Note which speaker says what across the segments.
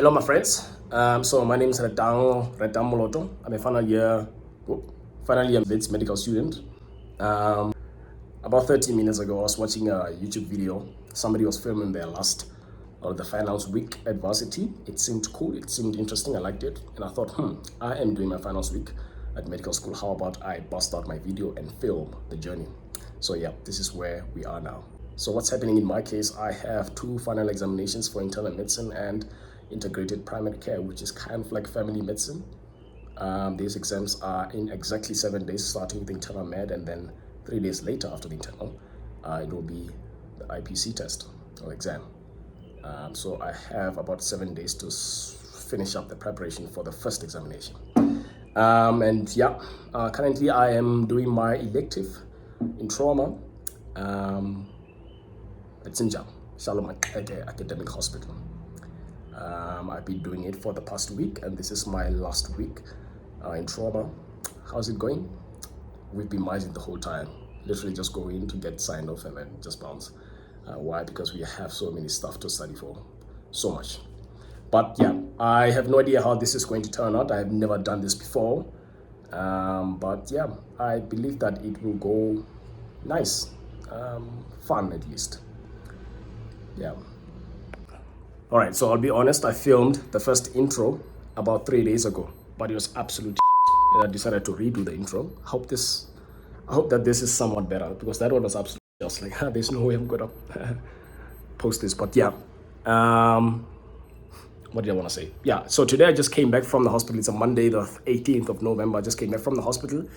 Speaker 1: Hello, my friends. So my name is Redang Moloto. I'm a final year Wits medical student. About 30 minutes ago, I was watching a YouTube video. Somebody was filming their last or the finals week at varsity. It seemed cool. It seemed interesting. I liked it, and I thought, I am doing my finals week at medical school. How about I bust out my video and film the journey? So yeah, this is where we are now. So what's happening in my case, I have two final examinations for internal medicine and integrated primary care, which is kind of like family medicine. These exams are in exactly 7 days, starting with internal med, and then 3 days later after the internal, it will be the IPC test or exam. So I have about 7 days to finish up the preparation for the first examination. Currently I am doing my elective in trauma at Sinjam, Shalom Academic Hospital. I've been doing it for the past week, and this is my last week in trauma. How's it going? We've been misering the whole time. Literally just go in to get signed off and then just bounce. Why? Because we have so many stuff to study for. So much. But yeah, I have no idea how this is going to turn out. I've never done this before. But yeah, I believe that it will go nice. Fun at least. Yeah. All right, so I'll be honest, I filmed the first intro about 3 days ago, but it was absolute and I decided to redo the intro. I hope that this is somewhat better, because that one was absolutely just like, there's no way I'm gonna post this. But yeah, what did I want to say? Yeah, so today I just came back from the hospital. It's a Monday, the 18th of November. I just came back from the hospital.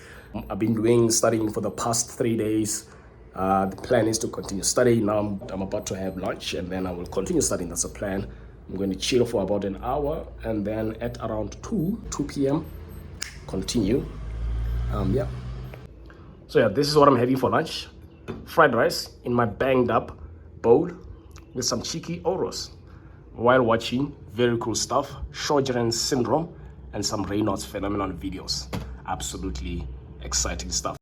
Speaker 1: I've been studying for the past 3 days. The plan is to continue studying. Now I'm about to have lunch, and then I will continue studying. That's the plan. I'm going to chill for about an hour, and then at around 2 p.m. continue. Yeah. So yeah, this is what I'm having for lunch. Fried rice in my banged up bowl with some cheeky oros, while watching very cool stuff, Sjogren's syndrome, and some Raynaud's phenomenon videos. Absolutely exciting stuff.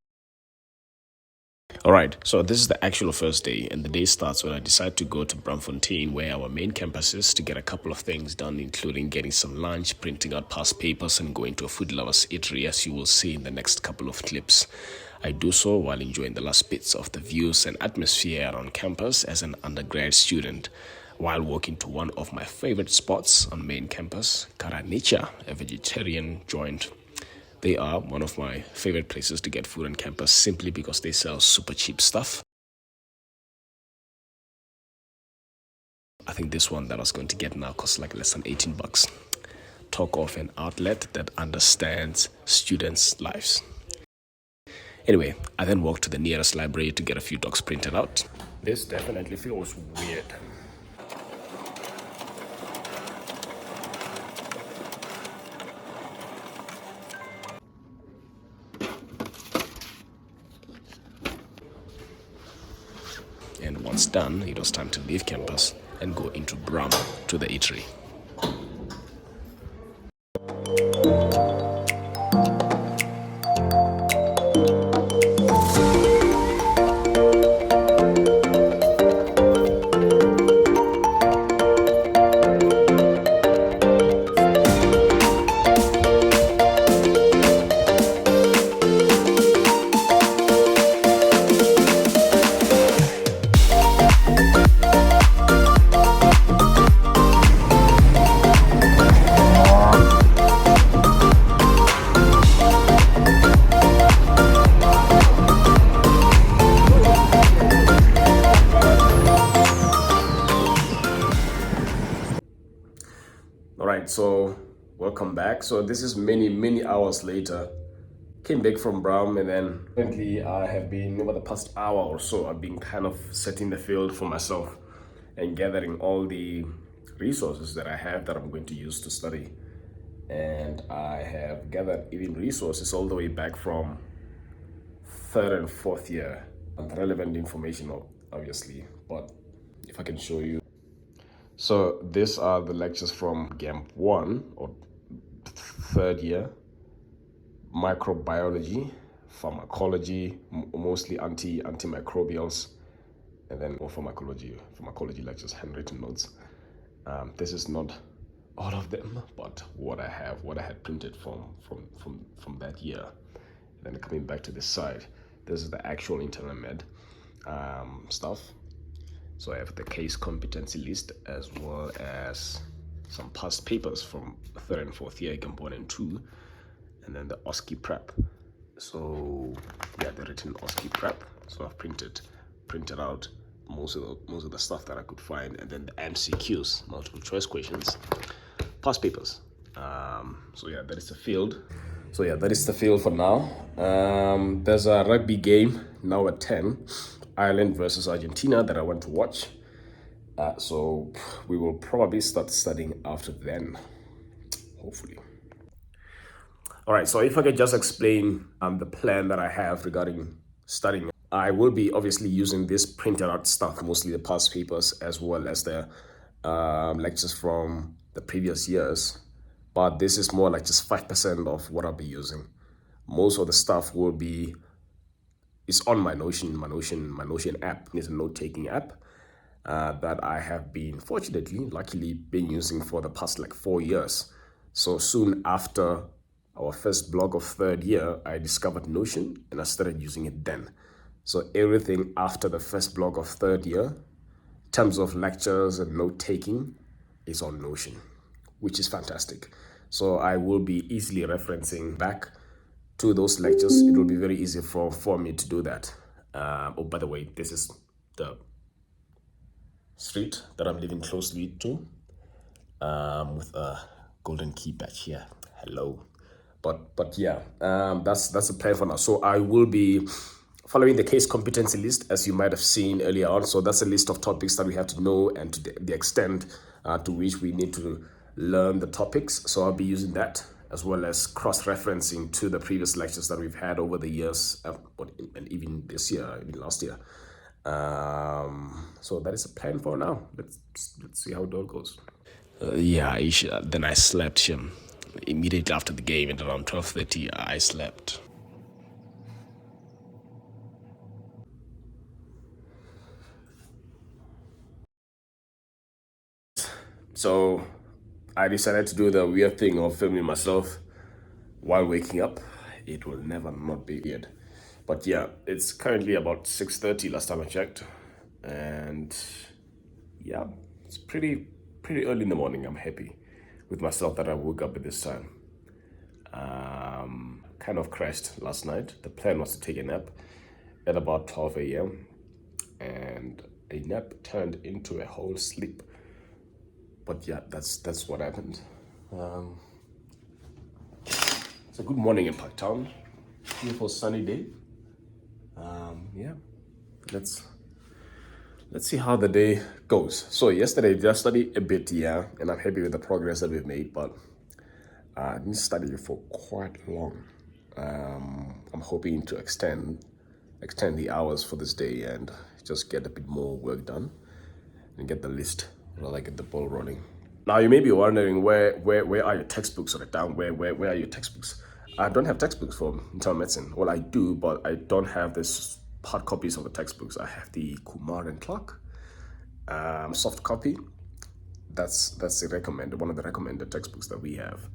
Speaker 1: All right, so this is the actual first day, and the day starts when I decide to go to Braamfontein, where our main campus is, to get a couple of things done, including getting some lunch, printing out past papers, and going to a food lovers eatery, as you will see in the next couple of clips. I do so while enjoying the last bits of the views and atmosphere around campus as an undergrad student, while walking to one of my favorite spots on main campus, Karanicha, a vegetarian joint. They are one of my favorite places to get food on campus, simply because they sell super cheap stuff. I think this one that I was going to get now costs like less than 18 bucks. Talk of an outlet that understands students' lives. Anyway, I then walked to the nearest library to get a few docs printed out. This definitely feels weird. And once done, it was time to leave campus and go into Braam to the eatery. All right, so welcome back. So this is many hours later. Came back from Braam, and then currently I have been, over the past hour or so, I've been kind of setting the field for myself and gathering all the resources that I have that I'm going to use to study. And I have gathered even resources all the way back from 3rd and 4th year. Relevant information, obviously, but if I can show you. So these are the lectures from GAMP 1 or 3rd year. Microbiology, pharmacology, mostly antimicrobials, and then more pharmacology lectures, handwritten notes. This is not all of them, but what I had printed from that year. Then coming back to this side, this is the actual internal med stuff. So I have the case competency list as well as some past papers from third and fourth year, component 2, and then the OSCE prep. So yeah, the written OSCE prep. So I've printed out most of the stuff that I could find, and then the MCQs, multiple choice questions, past papers. So yeah, that is the field. So yeah, that is the field for now. There's a rugby game now at 10, Ireland versus Argentina, that I want to watch. So we will probably start studying after then, hopefully. All right, so if I could just explain the plan that I have regarding studying, I will be obviously using this printed out stuff, mostly the past papers, as well as the lectures from the previous years. But this is more like just 5% of what I'll be using. Most of the stuff will be is on my Notion app. It's a note-taking app that I have been luckily been using for the past like 4 years. So soon after our first block of third year, I discovered Notion and I started using it then. So everything after the first block of third year, in terms of lectures and note taking, is on Notion, which is fantastic. So I will be easily referencing back to those lectures. It will be very easy for me to do that. Oh, by the way, this is the street that I'm living closely to, with a golden key patch here. Hello. But yeah, that's the plan for now. So I will be following the case competency list, as you might have seen earlier on. So that's a list of topics that we have to know, and to the extent to which we need to learn the topics. So I'll be using that, as well as cross-referencing to the previous lectures that we've had over the years, and even this year, even last year. So that is a plan for now. Let's see how it all goes. Then I slept immediately after the game, at around 12:30. I slept. So I decided to do the weird thing of filming myself while waking up. It will never not be weird. But yeah, it's currently about 6:30 last time I checked. And yeah, it's pretty early in the morning. I'm happy with myself that I woke up at this time. Kind of crashed last night. The plan was to take a nap at about 12 a.m. and a nap turned into a whole sleep. But yeah, that's what happened. It's a good morning in Parktown. Beautiful sunny day. Yeah, let's see how the day goes. So yesterday I studied a bit, yeah, and I'm happy with the progress that we've made, but I didn't study for quite long. I'm hoping to extend the hours for this day and just get a bit more work done and get the list, get the ball rolling. Now you may be wondering, where are your textbooks, or down where are your textbooks? I don't have textbooks for internal medicine. Well, I do, but I don't have this hard copies of the textbooks. I have the Kumar and Clark soft copy. That's one of the recommended textbooks that we have.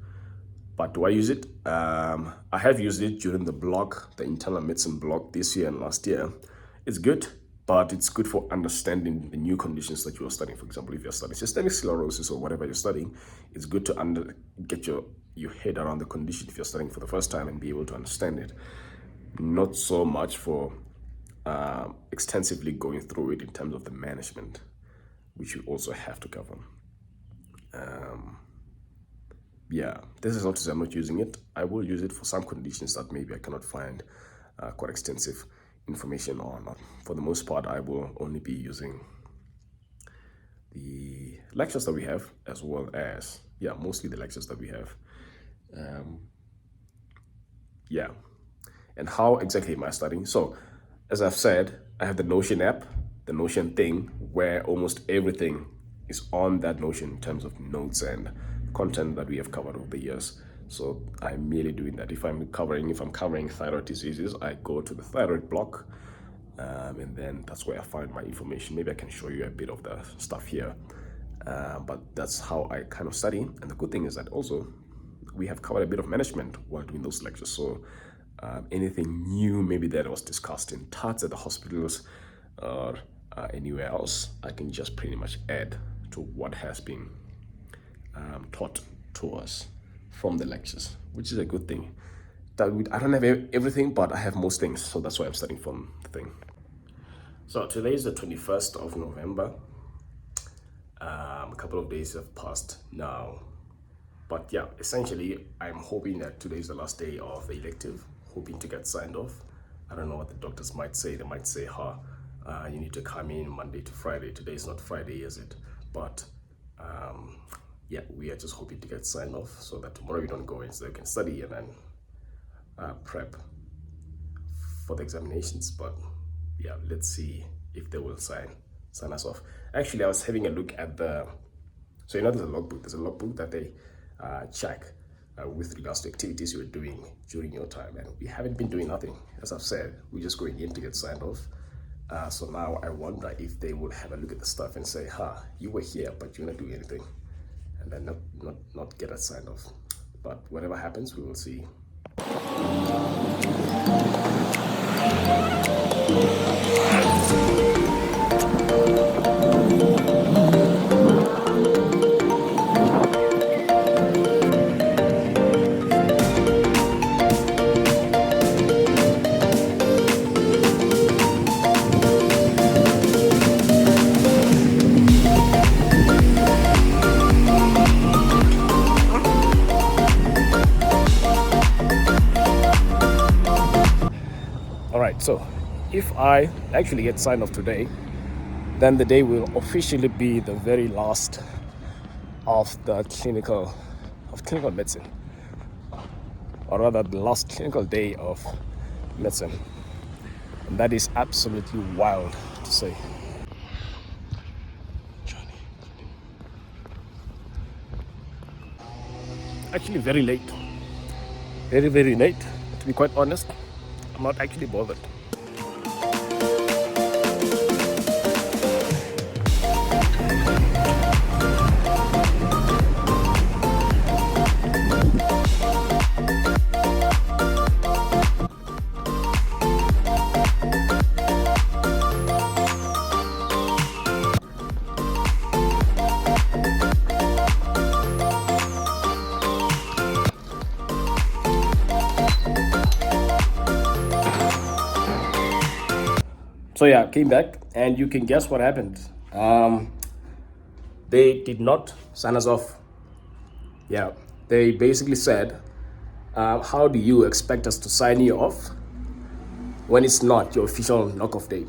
Speaker 1: But do I use it? I have used it during the internal medicine block this year and last year. It's good, but it's good for understanding the new conditions that you are studying. For example, if you're studying systemic sclerosis or whatever you're studying, it's good to get your head around the condition if you're studying for the first time and be able to understand it. Not so much for extensively going through it in terms of the management, which you also have to cover. Yeah, this is not to say I'm not using it. I will use it for some conditions that maybe I cannot find quite extensive information on. For the most part, I will only be using the lectures that we have, as well as, yeah, mostly the lectures that we have. Yeah. And how exactly am I studying? So, as I've said, I have the Notion app, the Notion thing, where almost everything is on that Notion in terms of notes and content that we have covered over the years. So I'm merely doing that. If I'm covering thyroid diseases, I go to the thyroid block, and then that's where I find my information. Maybe I can show you a bit of the stuff here. But that's how I kind of study. And the good thing is that also we have covered a bit of management while doing those lectures. So anything new maybe that was discussed in TATS at the hospitals or anywhere else, I can just pretty much add to what has been taught to us from the lectures, which is a good thing. I don't have everything, but I have most things. So that's why I'm starting from the thing. So today is the 21st of November. A couple of days have passed now. But yeah, essentially, I'm hoping that today is the last day of the elective, hoping to get signed off. I don't know what the doctors might say. They might say, you need to come in Monday to Friday. Today is not Friday, is it? But yeah, we are just hoping to get signed off so that tomorrow we don't go in, so we can study and then prep for the examinations. But yeah, let's see if they will sign us off. Actually, I was having a look at so there's a logbook. There's a logbook that they check with regards to activities you were doing during your time, and we haven't been doing nothing. As I've said, we're just going in to get signed off. So now I wonder if they will have a look at the stuff and say, you were here, but you didn't do anything, and then not get us signed off. But whatever happens, we will see. All right, so if I actually get signed off today, then the day will officially be the very last of the clinical medicine, or rather the last clinical day of medicine. And that is absolutely wild to say. Actually very late, very late, to be quite honest. I'm not actually bothered. So yeah, came back, and you can guess what happened. They did not sign us off. Yeah, they basically said, how do you expect us to sign you off when it's not your official knockoff day?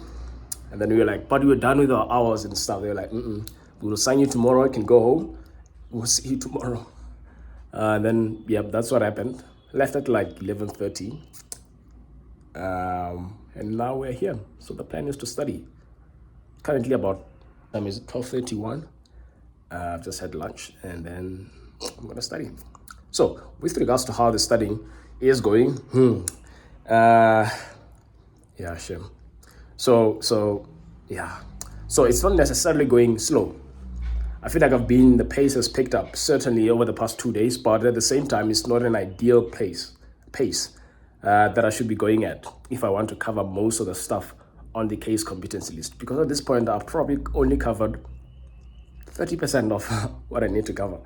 Speaker 1: And then we were like, but we were done with our hours and stuff. They were like, we will sign you tomorrow, you can go home. We'll see you tomorrow. Then, yeah, that's what happened. Left at like 11:30. And now we're here. So the plan is to study. Currently about, is it 12:31? I've just had lunch and then I'm gonna study. So with regards to how the studying is going, yeah, sure. So yeah. So it's not necessarily going slow. I feel like the pace has picked up certainly over the past 2 days, but at the same time, it's not an ideal pace that I should be going at if I want to cover most of the stuff on the case competency list. Because at this point, I've probably only covered 30% of what I need to cover.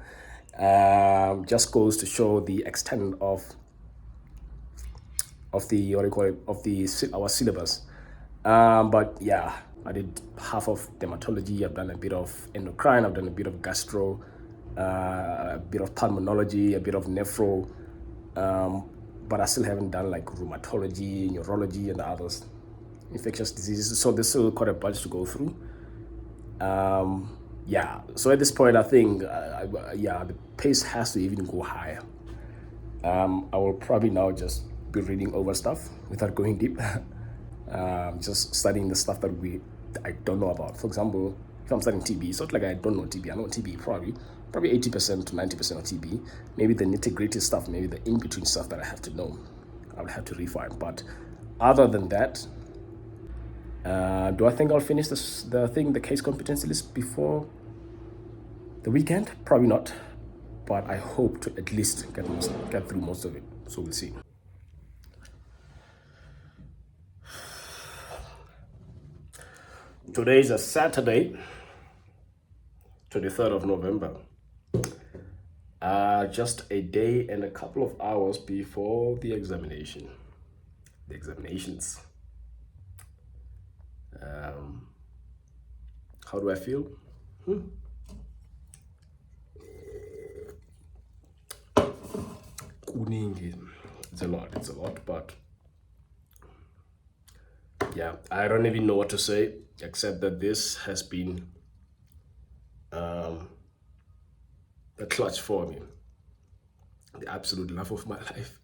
Speaker 1: Just goes to show the extent of the our syllabus. But yeah, I did half of dermatology. I've done a bit of endocrine. I've done a bit of gastro, a bit of pulmonology, a bit of nephro. But I still haven't done like rheumatology, neurology, and the others, infectious diseases. So there's still quite a bunch to go through. Yeah. So at this point, I think, the pace has to even go higher. I will probably now just be reading over stuff without going deep. Just studying the stuff that I don't know about. For example, if I'm studying TB, it's not like I don't know TB. I know TB probably 80% to 90% of TB. Maybe the nitty-gritty stuff, maybe the in-between stuff that I have to know, I would have to refine. But other than that, do I think I'll finish the case competency list before The weekend, probably not, but I hope to at least get through most of it. So we'll see. Today is a Saturday, 23rd of November. Just a day and a couple of hours before the examinations. How do I feel? It's a lot, but yeah, I don't even know what to say except that this has been a clutch for me, the absolute love of my life.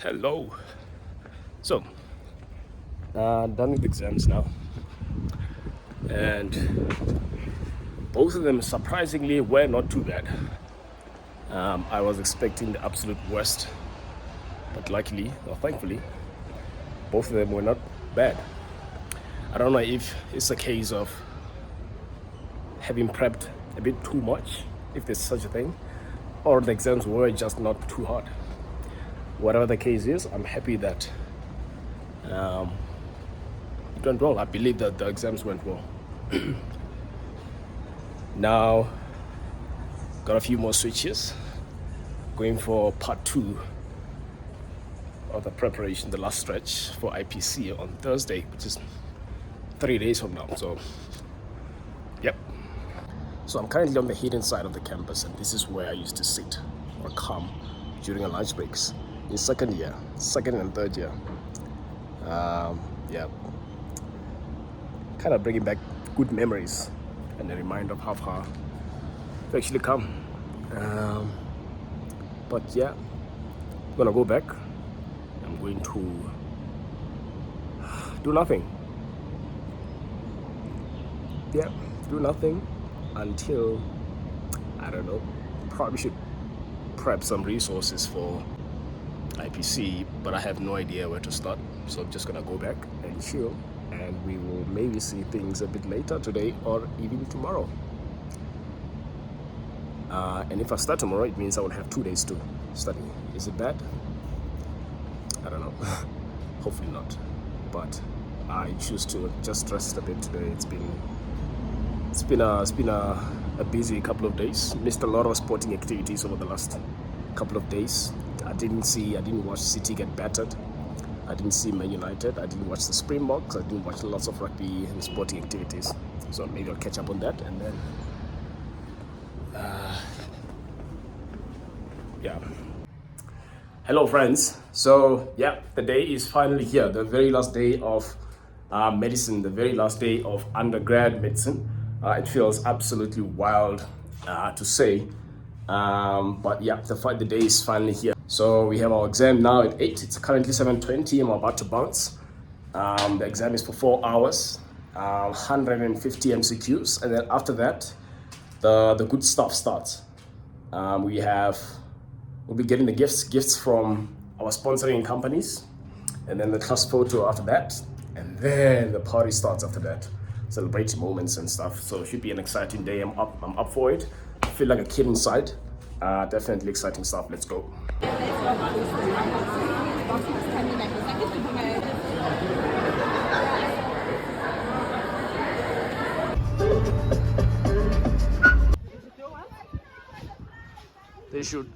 Speaker 1: Hello. So, done with exams now, and both of them surprisingly were not too bad. I was expecting the absolute worst, but luckily, or thankfully, both of them were not bad. I don't know if it's a case of having prepped a bit too much, if there's such a thing, or the exams were just not too hard. Whatever the case is, I'm happy that it went well. I believe that the exams went well. Now, got a few more switches. Going for part 2 of the preparation, the last stretch for IPC on Thursday, which is 3 days from now. So, yep. So I'm currently on the hidden side of the campus, and this is where I used to sit or come during our lunch breaks in second and third year. Yeah, kind of bringing back good memories and a reminder of how far we've actually come. But yeah, I'm gonna go back. I'm going to do nothing. Yeah, do nothing until, I don't know, probably should prep some resources for IPC, but I have no idea where to start. So I'm just gonna go back and chill, and we will maybe see things a bit later today or even tomorrow. And if I start tomorrow, it means I will have 2 days to study. Is it bad? I don't know. Hopefully not. But I choose to just rest a bit today. It's been a busy couple of days. Missed a lot of sporting activities over the last couple of days. I didn't watch City get battered. I didn't see Man United. I didn't watch the Springboks. I didn't watch lots of rugby and sporting activities. So maybe I'll catch up on that, and then yeah. Hello friends. So yeah, the day is finally here. The very last day of medicine, the very last day of undergrad medicine. It feels absolutely wild to say, but yeah, the day is finally here. So we have our exam now at 8. It's currently 7:20. I'm about to bounce. The exam is for 4 hours, 150 MCQs, and then after that, the good stuff starts. We'll be getting the gifts from our sponsoring companies, and then the class photo after that, and then the party starts after that. Celebrate moments and stuff. So it should be an exciting day. I'm up for it. I feel like a kid inside. Definitely exciting stuff. Let's go. They should